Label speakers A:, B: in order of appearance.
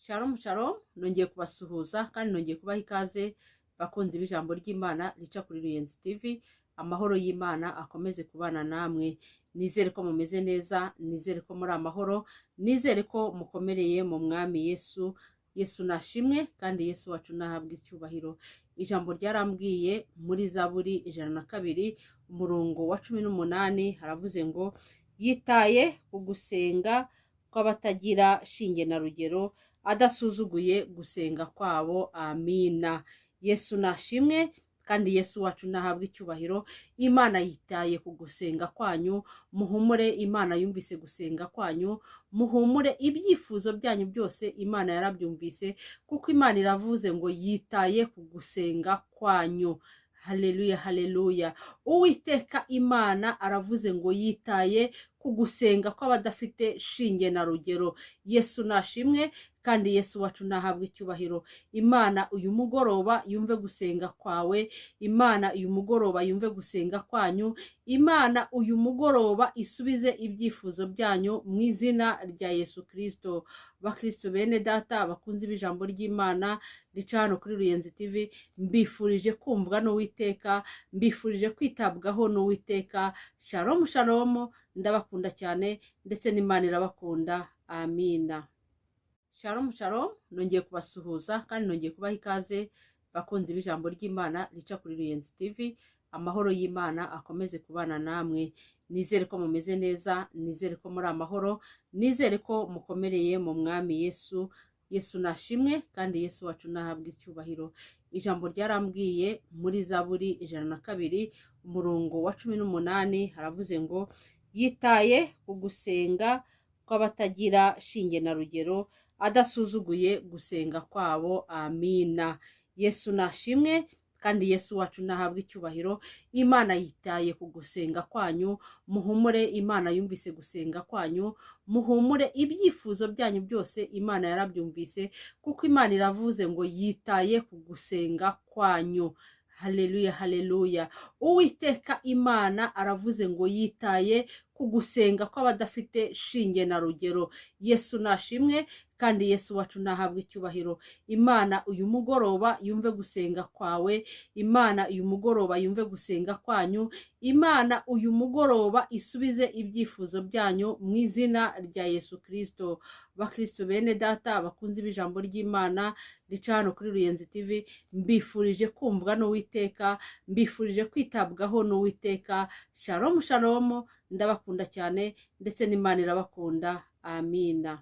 A: Shalom shalom, nongeye kubasuhuza kandi nongeye kubaha ikaze bakunzi b'ijambo ry'Imana rica kuri Ruyenzi TV. Amahoro y'Imana akomeze kubana namwe. Nizere ko mumeze neza, nizere ko muri amahoro, nizere ko mukomereye mu mwami Yesu. Yesu nashimwe kandi Yesu wacu nahabwa icyubahiro. Ijambo ryarambwiye muri Zaburi 102 umurongo wa 18 haravuze ngo yitaye ku gusenga kw'abatagira shinge na rugero, adasuzuguye gusenga kwabo. Amina. Yesu nashimwe kandi Yesu wacu nahabwa icyubahiro. Imana yitaye ku gusenga kwanyu, muhumure. Imana yumvise gusenga kwanyu, muhumure. Ibyifuzo byanyu byose Imana yarabyumvise, kuko Imana iravuze ngo yitaye ku gusenga kwanyu. Haleluya, haleluya. Uwiteka Imana aravuze ngo yitaye ku gusenga kw'abadafite shinge na rugero. Yesu nashimwe kandi Yesu wacu nahabwa icyubahiro. Imana uyu mugoroba yumve gusenga kwawe. Imana uyu mugoroba yumve gusenga kwanyu. Imana uyu mugoroba isubize ibyifuzo byanyu mu izina rya Yesu Kristo. Bakristo bene data bakunzi b'ijambo ry'Imana rica hano kuri Ruyenzi TV, mbifurije kumvwa n'Uwiteka, mbifurije kwitabwaho n'Uwiteka. Shalom shalom, ndabakunda cyane ndetse n'Imana irabakunda. Amina. Shalom shalom, nongeye kubasuhuza kandi nongeye kubaha ikaze bakunzi b'ijambo ry'Imana rica kuri Ruyenzi TV. Amahoro y'Imana akomeze kubana namwe. Nizere ko mumeze neza, nizere ko muri amahoro, nizere ko mukomereye mu mwami Yesu. Yesu nashimwe kandi Yesu wacu nahabwa icyubahiro. Ijambo ryarambwiye muri Zaburi 102 umurongo wa 18 haravuze ngo yitaye ku gusenga kw'abatagira shinge na rugero, adasuzuguye gusenga kwabo. Amina. Yesu nashimwe kandi Yesu wacu nahabwa icyubahiro. Imana yitaye ku gusenga kwanyu, muhumure. Imana yumvise gusenga kwanyu, muhumure. Ibyifuzo byanyu byose Imana yarabyumvise, kuko Imana iravuze ngo yitaye ku gusenga kwanyu. Haleluya, haleluya. Uwiteka Imana aravuze ngo yitaye ku gusenga kw'abadafite shinge na rugero. Yesu nashimwe kandi Yesu wacu nahabwa icyubahiro. Imana uyu mugoroba yumve gusenga kwawe. Imana uyu mugoroba yumve gusenga kwanyu. Imana uyu mugoroba isubize ibyifuzo byanyu mu izina rya Yesu Kristo. Bakristo bene data bakunzi b'ijambo ry'Imana rica hano kuri Ruyenzi TV, mbifurije kumvwa n'Uwiteka, mbifurije kwitabwaho n'Uwiteka. Shalom shalom, ndabakunda cyane ndetse n'Imana irabakunda. Amina.